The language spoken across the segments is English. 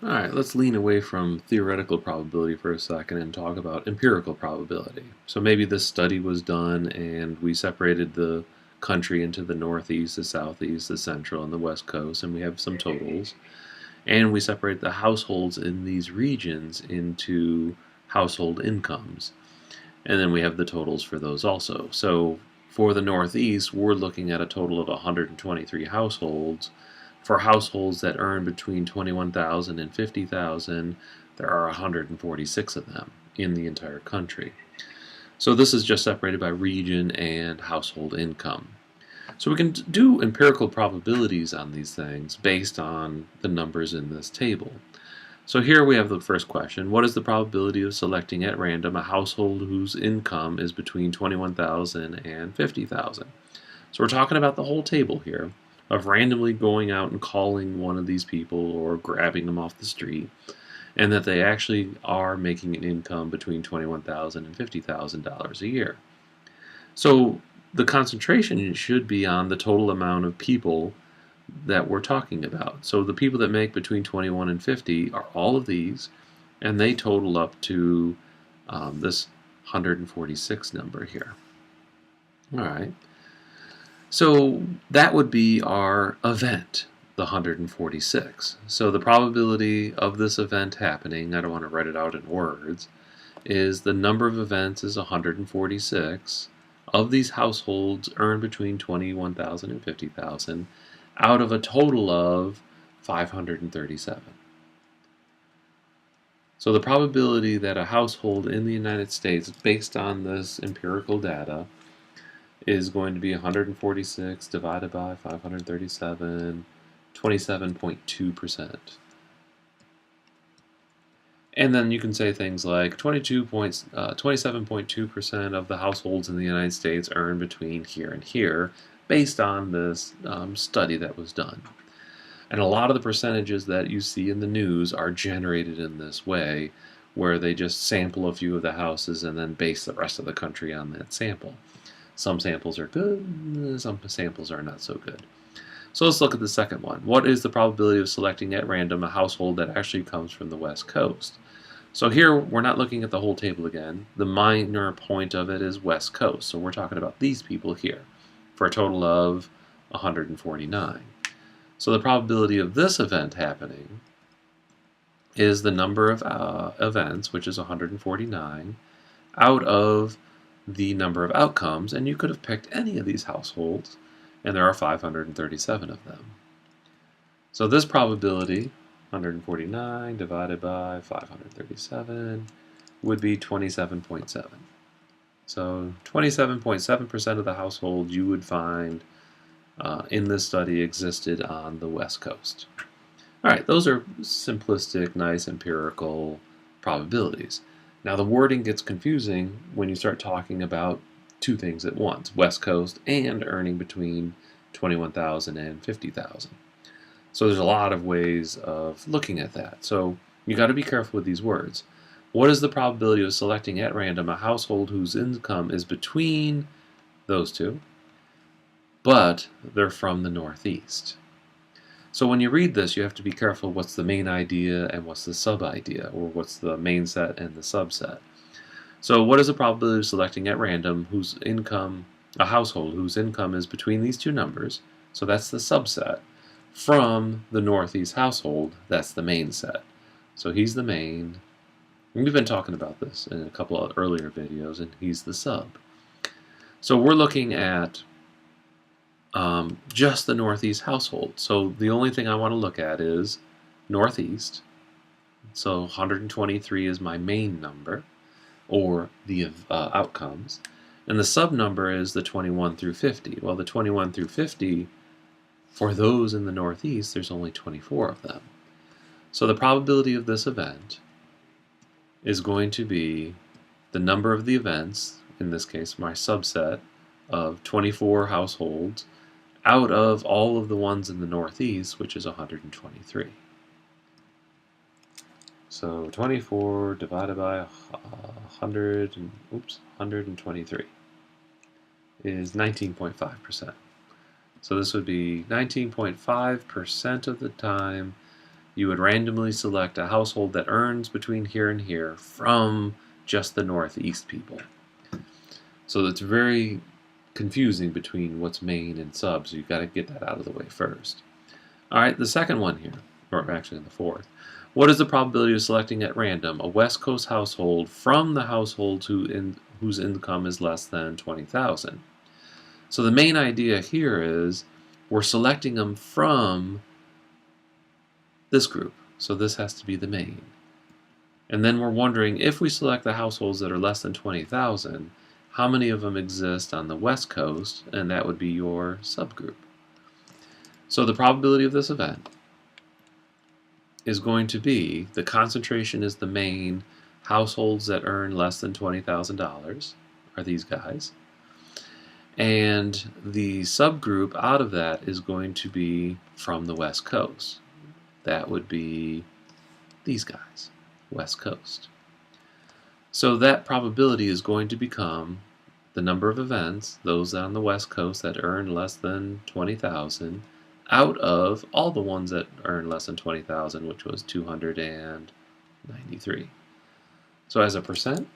Alright, let's lean away from theoretical probability for a second and talk about empirical probability. So maybe this study was done and we separated the country into the northeast, the southeast, the central, and the west coast, and we have some totals. And we separate the households in these regions into household incomes. And then we have the totals for those also. So for the Northeast, we're looking at a total of 123 households. For households that earn between 21,000 and 50,000, there are 146 of them in the entire country. So this is just separated by region and household income. So we can do empirical probabilities on these things based on the numbers in this table. So here we have the first question. What is the probability of selecting at random a household whose income is between 21,000 and 50,000? So we're talking about the whole table here of randomly going out and calling one of these people or grabbing them off the street, and that they actually are making an income between $21,000 and $50,000 a year. So the concentration should be on the total amount of people that we're talking about. So the people that make between 21 and 50 are all of these, and they total up to this 146 number here. All right. So that would be our event, the 146. So the probability of this event happening, I don't want to write it out in words, is the number of events is 146. Of these households earn between 21,000 and 50,000 out of a total of 537. So the probability that a household in the United States, based on this empirical data, is going to be 146 divided by 537, 27.2%. And then you can say things like 27.2% of the households in the United States earn between here and here, based on this study that was done. And a lot of the percentages that you see in the news are generated in this way, where they just sample a few of the houses and then base the rest of the country on that sample. Some samples are good, some samples are not so good. So let's look at the second one. What is the probability of selecting at random a household that actually comes from the West Coast? So here we're not looking at the whole table again. The minor point of it is West Coast. So we're talking about these people here for a total of 149. So the probability of this event happening is the number of events, which is 149, out of the number of outcomes, and you could have picked any of these households, and there are 537 of them. So this probability, 149 divided by 537, would be 27.7. So 27.7% of the households you would find in this study existed on the West Coast. All right, those are simplistic, nice empirical probabilities. Now the wording gets confusing when you start talking about two things at once, West Coast and earning between 21,000 and 50,000. So there's a lot of ways of looking at that. So you got to be careful with these words. What is the probability of selecting at random a household whose income is between those two, but they're from the Northeast? So when you read this, you have to be careful what's the main idea and what's the sub-idea, or what's the main set and the subset. So what is the probability of selecting at random a household whose income is between these two numbers, so that's the subset, from the Northeast household, that's the main set. So he's the main. We've been talking about this in a couple of earlier videos, and he's the sub. So we're looking at just the Northeast household. So the only thing I want to look at is Northeast. So 123 is my main number, or the outcomes. And the sub number is the 21 through 50. Well, the 21 through 50, for those in the Northeast, there's only 24 of them. So the probability of this event is going to be the number of the events, in this case my subset of 24 households, out of all of the ones in the Northeast, which is 123. So 24 divided by 123 is 19.5%. So this would be 19.5% of the time you would randomly select a household that earns between here and here from just the Northeast people. So it's very confusing between what's main and sub, so you've got to get that out of the way first. All right, the second one here, or actually the fourth. What is the probability of selecting at random a West Coast household from the households whose income is less than 20,000? So the main idea here is we're selecting them from this group. So this has to be the main. And then we're wondering, if we select the households that are less than 20,000, how many of them exist on the West Coast? And that would be your subgroup. So the probability of this event is going to be, the concentration is the main, households that earn less than $20,000 are these guys. And the subgroup out of that is going to be from the West Coast. That would be these guys, West Coast. So that probability is going to become the number of events, those on the West Coast that earn less than 20,000, out of all the ones that earn less than 20,000, which was 293. So as a percent,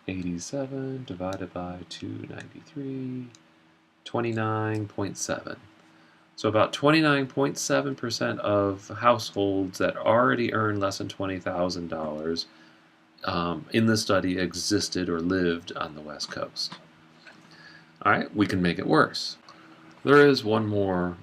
87 divided by 293, 29.7. So about 29.7% of households that already earn less than $20,000 in the study existed or lived on the West Coast. All right, we can make it worse. There is one more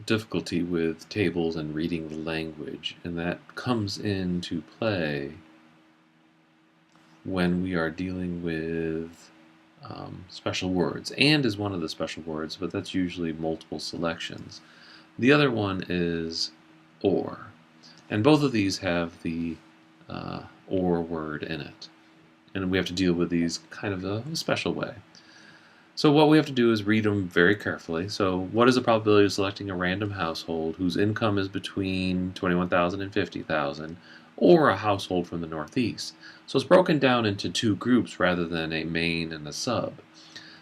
difficulty with tables and reading the language, and that comes into play when we are dealing with special words. And is one of the special words, but that's usually multiple selections. The other one is or, and both of these have the or word in it, and we have to deal with these kind of a special way. So what we have to do is read them very carefully. So what is the probability of selecting a random household whose income is between 21,000 and 50,000, or a household from the Northeast? So it's broken down into two groups rather than a main and a sub.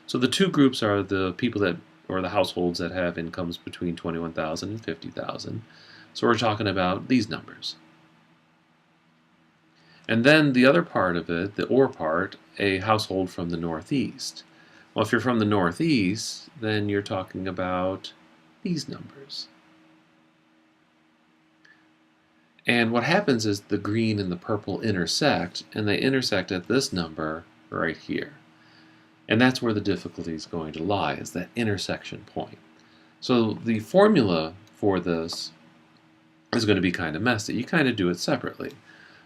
So the two groups are the people that, or the households that have incomes between 21,000 and 50,000. So we're talking about these numbers. And then the other part of it, the or part, a household from the Northeast. Well, if you're from the Northeast, then you're talking about these numbers. And what happens is the green and the purple intersect, and they intersect at this number right here. And that's where the difficulty is going to lie, is that intersection point. So the formula for this is going to be kind of messy. You kind of do it separately.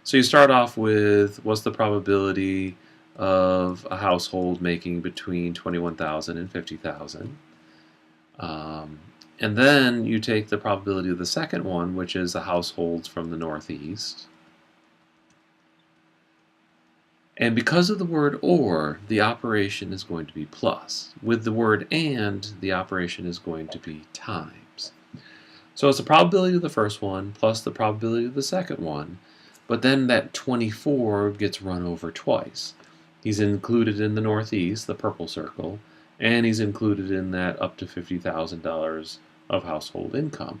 So you start off with, what's the probability of a household making between 21,000 and 50,000? And then you take the probability of the second one, which is the households from the Northeast. And because of the word or, the operation is going to be plus. With the word and, the operation is going to be times. So it's the probability of the first one plus the probability of the second one, but then that 24 gets run over twice. He's included in the Northeast, the purple circle, and he's included in that up to $50,000 of household income.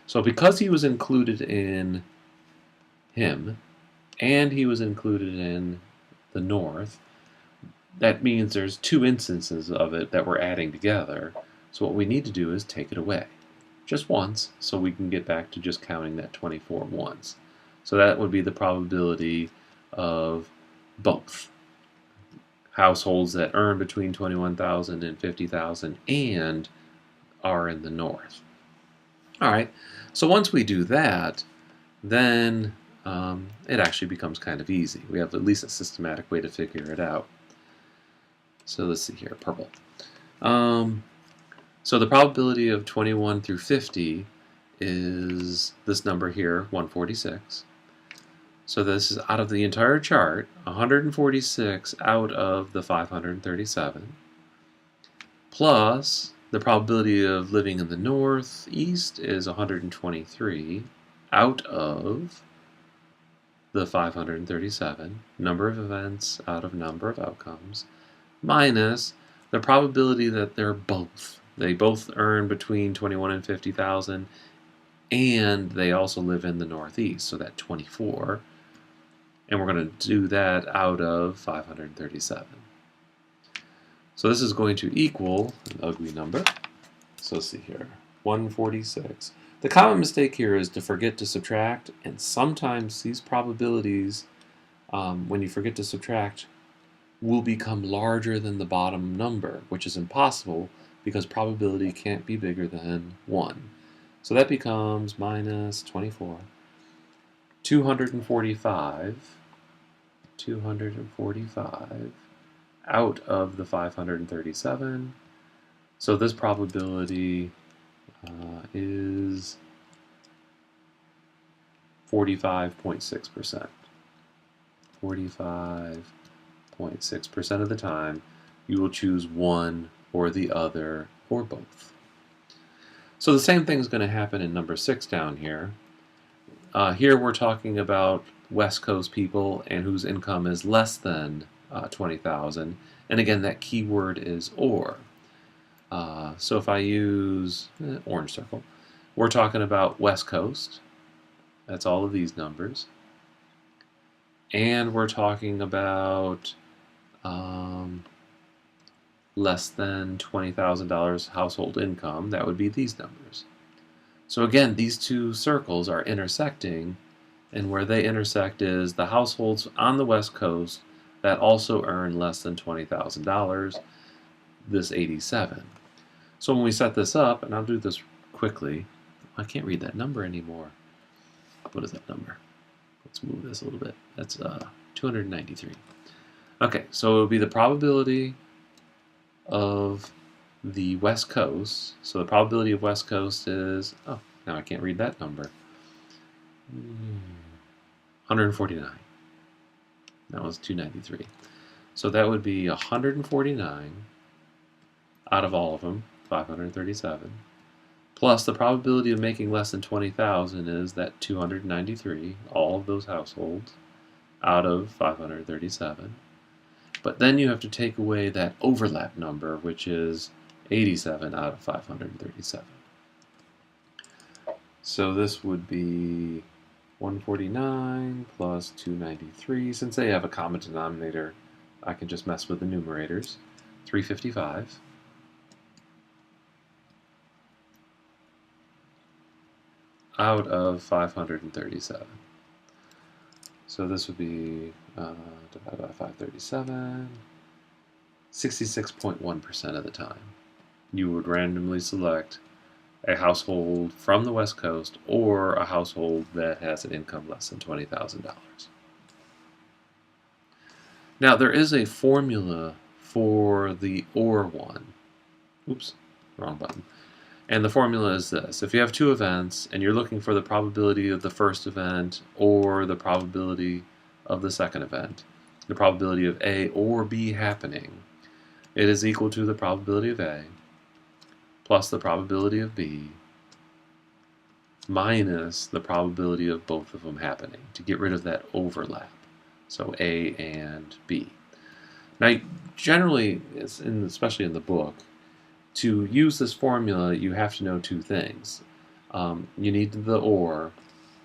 So because he was included in him, and he was included in the North, that means there's two instances of it that we're adding together. So what we need to do is take it away. Just once, so we can get back to just counting that 24 once. So that would be the probability of both households that earn between 21,000 and 50,000 and are in the North. All right, so once we do that, then it actually becomes kind of easy. We have at least a systematic way to figure it out. So let's see here, purple. So the probability of 21 through 50 is this number here, 146. So this is out of the entire chart, 146 out of the 537, plus the probability of living in the Northeast is 123 out of the 537, number of events out of number of outcomes, minus the probability that they both earn between 21 and 50,000, and they also live in the Northeast, so that 24. And we're going to do that out of 537. So this is going to equal an ugly number. So let's see here, 146. The common mistake here is to forget to subtract, and sometimes these probabilities, when you forget to subtract, will become larger than the bottom number, which is impossible because probability can't be bigger than 1. So that becomes minus 24. 245 out of the 537. So this probability is 45.6%. 45.6% of the time you will choose one or the other or both. So the same thing is going to happen in number 6 down here. Here we're talking about West Coast people and whose income is less than 20,000. And again, that keyword is or. So if I use orange circle, we're talking about West Coast. That's all of these numbers. And we're talking about less than $20,000 household income. That would be these numbers. So again, these two circles are intersecting, and where they intersect is the households on the West Coast that also earn less than $20,000, this 87. So when we set this up, and I'll do this quickly, I can't read that number anymore. What is that number? Let's move this a little bit. That's 293. Okay, so it would be the probability of the West Coast. So the probability of West Coast is, oh, now I can't read that number. 149. That was 293. So that would be 149 out of all of them, 537, plus the probability of making less than 20,000 is that 293, all of those households, out of 537. But then you have to take away that overlap number, which is 87 out of 537. So this would be 149 plus 293. Since they have a common denominator, I can just mess with the numerators. 355. Out of 537. So this would be divided by 537, 66.1% of the time. You would randomly select a household from the West Coast or a household that has an income less than $20,000. Now there is a formula for the OR one. Oops, wrong button. And the formula is this. If you have two events and you're looking for the probability of the first event or the probability of the second event, the probability of A or B happening, it is equal to the probability of A plus the probability of B minus the probability of both of them happening to get rid of that overlap. So A and B. Now, generally, especially in the book, to use this formula, you have to know two things. You need the OR,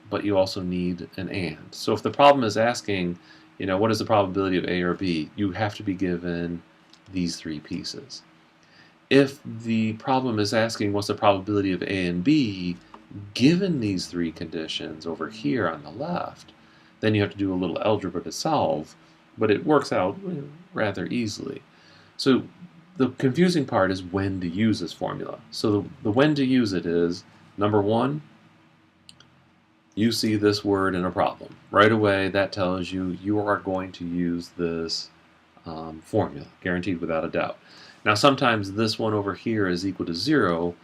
but you also need an AND. So if the problem is asking, what is the probability of A or B, you have to be given these three pieces. If the problem is asking what's the probability of A and B, given these three conditions over here on the left, then you have to do a little algebra to solve, but it works out rather easily. So the confusing part is when to use this formula. So the when to use it is, number one, you see this word in a problem. Right away, that tells you you are going to use this formula, guaranteed without a doubt. Now, sometimes this one over here is equal to 0.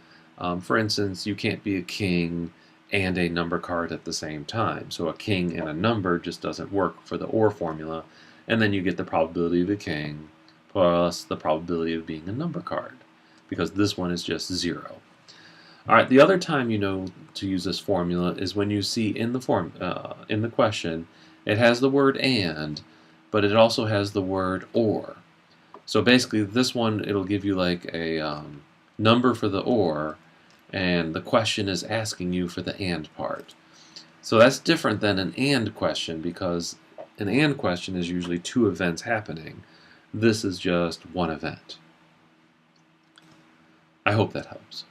For instance, you can't be a king and a number card at the same time. So a king and a number just doesn't work for the OR formula. And then you get the probability of a king plus the probability of being a number card, because this one is just 0. All right, the other time you know to use this formula is when you see in the question, it has the word and, but it also has the word or. So basically, this one, it'll give you like a number for the or, and the question is asking you for the and part. So that's different than an and question, because an and question is usually two events happening. This is just one event. I hope that helps.